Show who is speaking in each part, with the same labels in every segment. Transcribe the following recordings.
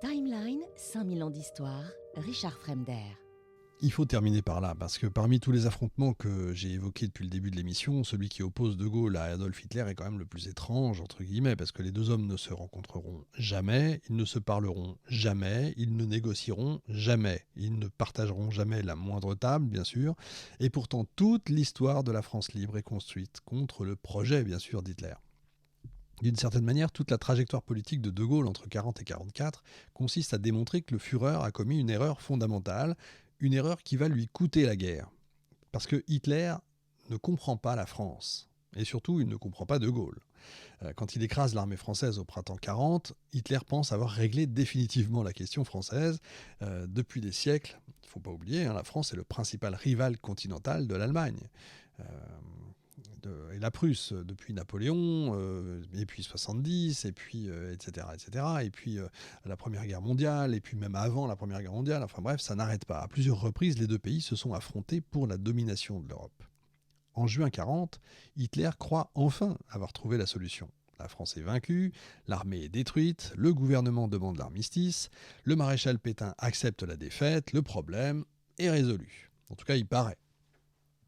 Speaker 1: Timeline, 5000 ans d'histoire, Richard Fremder.
Speaker 2: Il faut terminer par là, parce que parmi tous les affrontements que j'ai évoqués depuis le début de l'émission, celui qui oppose De Gaulle à Adolf Hitler est quand même le plus étrange, entre guillemets, parce que les deux hommes ne se rencontreront jamais, ils ne se parleront jamais, ils ne négocieront jamais, ils ne partageront jamais la moindre table, bien sûr, et pourtant toute l'histoire de la France libre est construite contre le projet, bien sûr, d'Hitler. D'une certaine manière, toute la trajectoire politique de De Gaulle entre 40 et 44 consiste à démontrer que le Führer a commis une erreur fondamentale, une erreur qui va lui coûter la guerre. Parce que Hitler ne comprend pas la France. Et surtout, il ne comprend pas De Gaulle. Quand il écrase l'armée française au printemps 40, Hitler pense avoir réglé définitivement la question française. Depuis des siècles, il ne faut pas oublier, la France est le principal rival continental de l'Allemagne. Et la Prusse depuis Napoléon, et puis 70, et puis etc., et puis la Première Guerre mondiale, et puis même avant la Première Guerre mondiale, enfin bref, ça n'arrête pas. À plusieurs reprises, les deux pays se sont affrontés pour la domination de l'Europe. En juin 40, Hitler croit enfin avoir trouvé la solution. La France est vaincue, l'armée est détruite, le gouvernement demande l'armistice, le maréchal Pétain accepte la défaite, le problème est résolu. En tout cas, il paraît.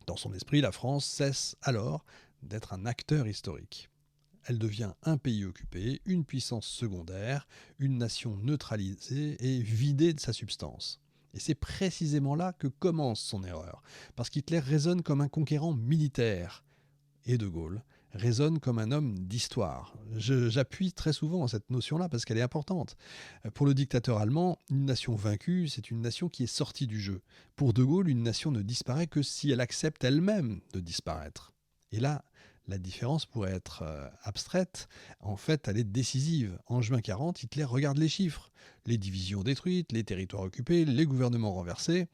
Speaker 2: Dans son esprit, la France cesse alors d'être un acteur historique. Elle devient un pays occupé, une puissance secondaire, une nation neutralisée et vidée de sa substance. Et c'est précisément là que commence son erreur, parce qu'Hitler résonne comme un conquérant militaire, et De Gaulle résonne comme un homme d'histoire. J'appuie très souvent cette notion-là parce qu'elle est importante. Pour le dictateur allemand, une nation vaincue, c'est une nation qui est sortie du jeu. Pour De Gaulle, une nation ne disparaît que si elle accepte elle-même de disparaître. Et là, la différence pourrait être abstraite. En fait, elle est décisive. En juin 40, Hitler regarde les chiffres. Les divisions détruites, les territoires occupés, les gouvernements renversés.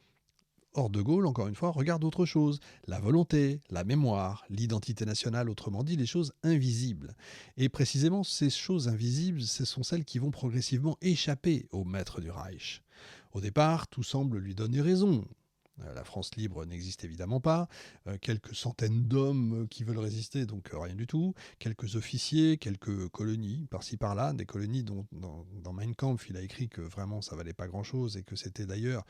Speaker 2: Or, De Gaulle, encore une fois, regarde autre chose. La volonté, la mémoire, l'identité nationale, autrement dit, les choses invisibles. Et précisément, ces choses invisibles, ce sont celles qui vont progressivement échapper au maître du Reich. Au départ, tout semble lui donner raison. La France libre n'existe évidemment pas. Quelques centaines d'hommes qui veulent résister, donc rien du tout. Quelques officiers, quelques colonies, par-ci par-là. Des colonies dont dans Mein Kampf, il a écrit que vraiment ça valait pas grand-chose et que c'était d'ailleurs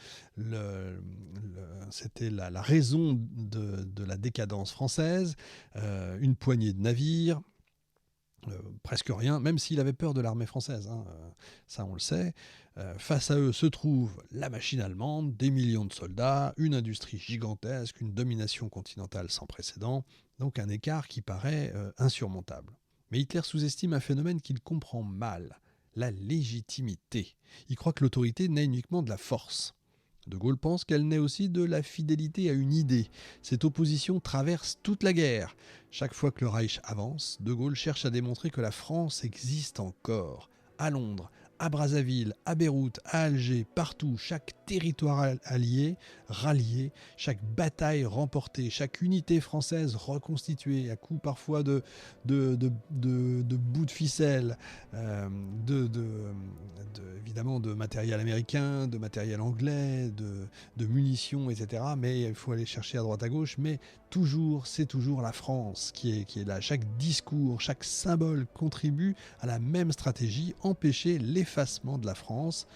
Speaker 2: c'était la raison de la décadence française. Une poignée de navires. Presque rien, même s'il avait peur de l'armée française, ça on le sait. Face à eux se trouve la machine allemande, des millions de soldats, une industrie gigantesque, une domination continentale sans précédent, donc un écart qui paraît insurmontable. Mais Hitler sous-estime un phénomène qu'il comprend mal, la légitimité. Il croit que l'autorité naît uniquement de la force. De Gaulle pense qu'elle naît aussi de la fidélité à une idée. Cette opposition traverse toute la guerre. Chaque fois que le Reich avance, De Gaulle cherche à démontrer que la France existe encore. À Londres, à Brazzaville, à Beyrouth, à Alger, partout, chaque territoire allié, rallié, chaque bataille remportée, chaque unité française reconstituée à coups parfois de bouts de ficelle, évidemment de matériel américain, de matériel anglais, de munitions, etc. Mais il faut aller chercher à droite à gauche. Mais c'est toujours la France qui est là. Chaque discours, chaque symbole contribue à la même stratégie, empêcher l'effacement de la France.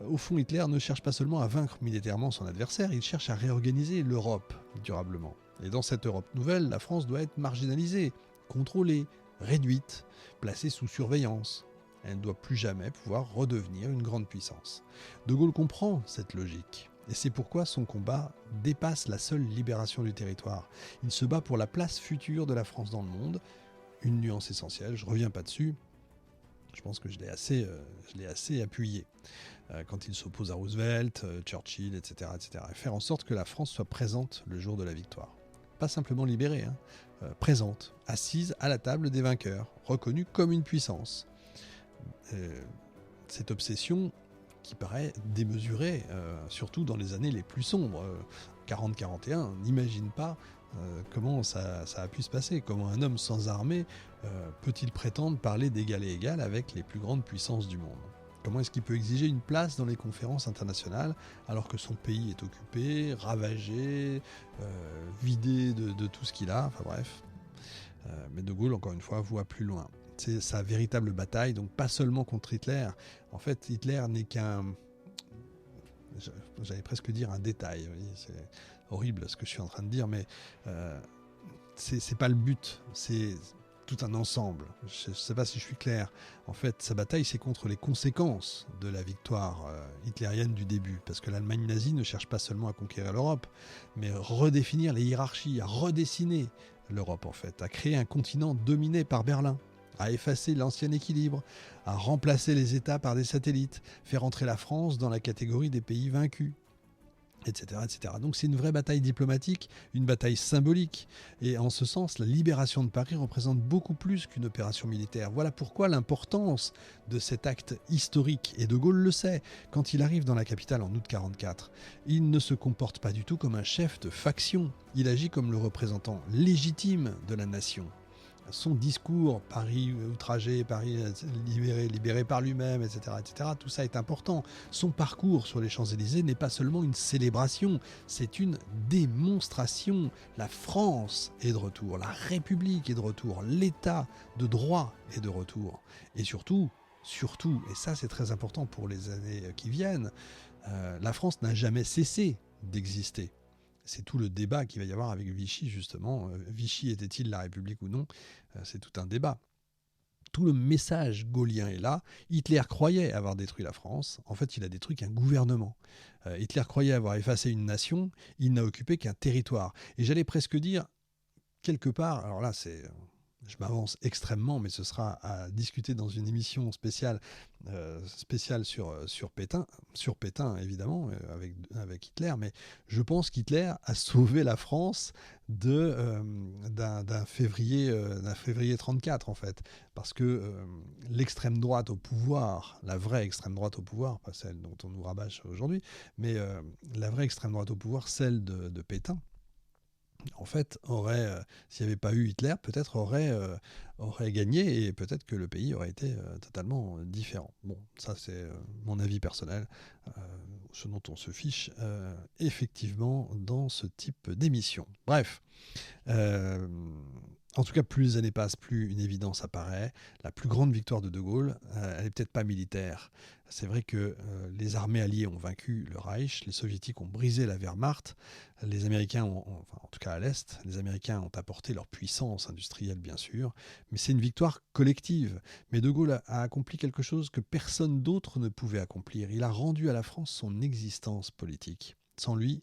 Speaker 2: Au fond, Hitler ne cherche pas seulement à vaincre militairement son adversaire, il cherche à réorganiser l'Europe durablement. Et dans cette Europe nouvelle, la France doit être marginalisée, contrôlée, réduite, placée sous surveillance. Elle ne doit plus jamais pouvoir redevenir une grande puissance. De Gaulle comprend cette logique. Et c'est pourquoi son combat dépasse la seule libération du territoire. Il se bat pour la place future de la France dans le monde. Une nuance essentielle, je ne reviens pas dessus. Je pense que je l'ai assez appuyé quand il s'oppose à Roosevelt, Churchill, etc., etc. Et faire en sorte que la France soit présente le jour de la victoire. Pas simplement libérée, présente, assise à la table des vainqueurs, reconnue comme une puissance. Cette obsession qui paraît démesurée, surtout dans les années les plus sombres. 40-41, n'imagine pas comment ça a pu se passer. Comment un homme sans armée peut-il prétendre parler d'égal à égal avec les plus grandes puissances du monde ? Comment est-ce qu'il peut exiger une place dans les conférences internationales alors que son pays est occupé, ravagé, vidé de tout ce qu'il a, enfin bref. Mais De Gaulle, encore une fois, voit plus loin. c'est sa véritable bataille, donc pas seulement contre Hitler. En fait, Hitler n'est j'allais presque dire un détail. Vous voyez, c'est horrible ce que je suis en train de dire, mais c'est pas le but, c'est tout un ensemble. Je ne sais pas si je suis clair. En fait, sa bataille, c'est contre les conséquences de la victoire hitlérienne du début, parce que l'Allemagne nazie ne cherche pas seulement à conquérir l'Europe, mais redéfinir les hiérarchies, à redessiner l'Europe en fait, à créer un continent dominé par Berlin, à effacer l'ancien équilibre, à remplacer les États par des satellites, faire entrer la France dans la catégorie des pays vaincus, etc., etc. Donc c'est une vraie bataille diplomatique, une bataille symbolique. Et en ce sens, la libération de Paris représente beaucoup plus qu'une opération militaire. Voilà pourquoi l'importance de cet acte historique. Et De Gaulle le sait. Quand il arrive dans la capitale en août 1944, il ne se comporte pas du tout comme un chef de faction. Il agit comme le représentant légitime de la nation. Son discours, Paris outragé, Paris libéré par lui-même, etc., etc., tout ça est important. Son parcours sur les Champs-Élysées n'est pas seulement une célébration, c'est une démonstration. La France est de retour, la République est de retour, l'État de droit est de retour. Et surtout, et ça c'est très important pour les années qui viennent, la France n'a jamais cessé d'exister. C'est tout le débat qu'il va y avoir avec Vichy, justement. Vichy était-il la République ou non ? C'est tout un débat. Tout le message gaullien est là. Hitler croyait avoir détruit la France. En fait, il a détruit qu'un gouvernement. Hitler croyait avoir effacé une nation. Il n'a occupé qu'un territoire. Et j'allais presque dire, quelque part, alors là, je m'avance extrêmement, mais ce sera à discuter dans une émission spéciale sur Pétain évidemment, avec Hitler, mais je pense qu'Hitler a sauvé la France d'un février 34 en fait, parce que l'extrême droite au pouvoir, la vraie extrême droite au pouvoir, pas celle dont on nous rabâche aujourd'hui, mais la vraie extrême droite au pouvoir, celle de Pétain, en fait, s'il n'y avait pas eu Hitler, peut-être aurait gagné et peut-être que le pays aurait été totalement différent. Bon, ça c'est mon avis personnel, ce dont on se fiche effectivement dans ce type d'émission. Bref, en tout cas, plus les années passent, plus une évidence apparaît. La plus grande victoire de De Gaulle, elle n'est peut-être pas militaire. C'est vrai que les armées alliées ont vaincu le Reich, les soviétiques ont brisé la Wehrmacht, les Américains, en tout cas à l'Est, les Américains ont apporté leur puissance industrielle bien sûr, mais c'est une victoire collective. Mais De Gaulle a accompli quelque chose que personne d'autre ne pouvait accomplir. Il a rendu à la France son existence politique. Sans lui,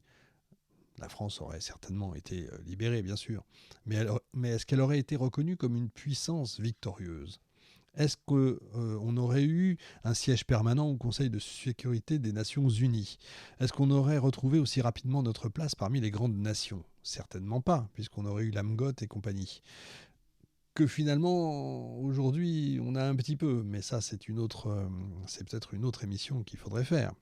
Speaker 2: la France aurait certainement été libérée, bien sûr, mais est-ce qu'elle aurait été reconnue comme une puissance victorieuse ? Est-ce qu'on aurait eu un siège permanent au Conseil de sécurité des Nations Unies ? Est-ce qu'on aurait retrouvé aussi rapidement notre place parmi les grandes nations ? Certainement pas, puisqu'on aurait eu l'Amgot et compagnie. Que finalement, aujourd'hui, on a un petit peu, mais ça, c'est peut-être une autre émission qu'il faudrait faire.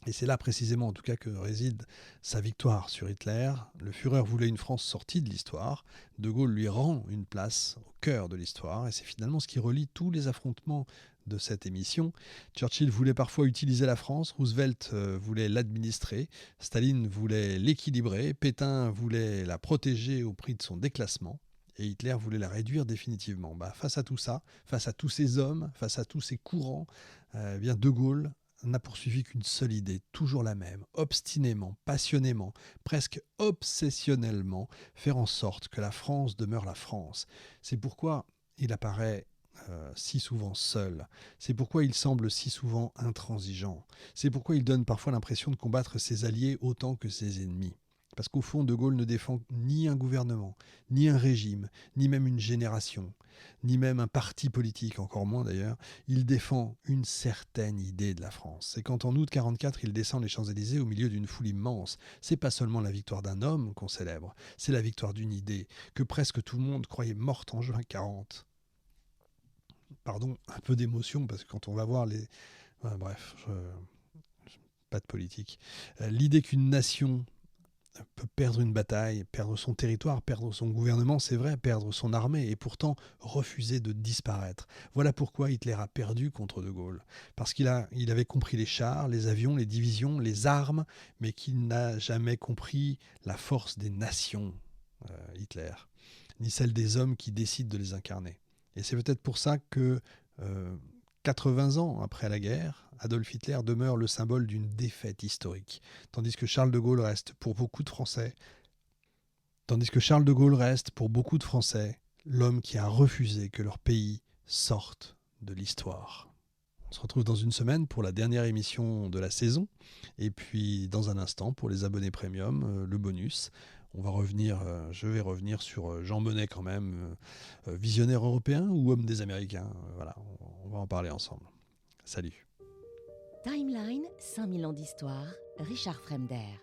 Speaker 2: Et c'est là précisément, en tout cas, que réside sa victoire sur Hitler. Le Führer voulait une France sortie de l'histoire. De Gaulle lui rend une place au cœur de l'histoire. Et c'est finalement ce qui relie tous les affrontements de cette émission. Churchill voulait parfois utiliser la France. Roosevelt voulait l'administrer. Staline voulait l'équilibrer. Pétain voulait la protéger au prix de son déclassement. Et Hitler voulait la réduire définitivement. Face à tout ça, face à tous ces hommes, face à tous ces courants, bien De Gaulle n'a poursuivi qu'une seule idée, toujours la même, obstinément, passionnément, presque obsessionnellement, faire en sorte que la France demeure la France. C'est pourquoi il apparaît si souvent seul. C'est pourquoi il semble si souvent intransigeant. C'est pourquoi il donne parfois l'impression de combattre ses alliés autant que ses ennemis. Parce qu'au fond, De Gaulle ne défend ni un gouvernement, ni un régime, ni même une génération, ni même un parti politique, encore moins d'ailleurs. Il défend une certaine idée de la France. C'est quand en août 1944, il descend les Champs-Élysées au milieu d'une foule immense. C'est pas seulement la victoire d'un homme qu'on célèbre, c'est la victoire d'une idée que presque tout le monde croyait morte en juin 1940. Pardon, un peu d'émotion, parce que quand on va voir les... bref, pas de politique. L'idée qu'une nation peut perdre une bataille, perdre son territoire, perdre son gouvernement, c'est vrai, perdre son armée, et pourtant refuser de disparaître. Voilà pourquoi Hitler a perdu contre De Gaulle. Parce qu'il avait compris les chars, les avions, les divisions, les armes, mais qu'il n'a jamais compris la force des nations, Hitler, ni celle des hommes qui décident de les incarner. Et c'est peut-être pour ça que 80 ans après la guerre, Adolf Hitler demeure le symbole d'une défaite historique, tandis que Charles de Gaulle reste pour beaucoup de Français, l'homme qui a refusé que leur pays sorte de l'histoire. On se retrouve dans une semaine pour la dernière émission de la saison. Et puis, dans un instant, pour les abonnés premium, le bonus. Je vais revenir sur Jean Monnet quand même, visionnaire européen ou homme des Américains. Voilà, on va en parler ensemble. Salut.
Speaker 1: Timeline, 5000 ans d'histoire, Richard Fremder.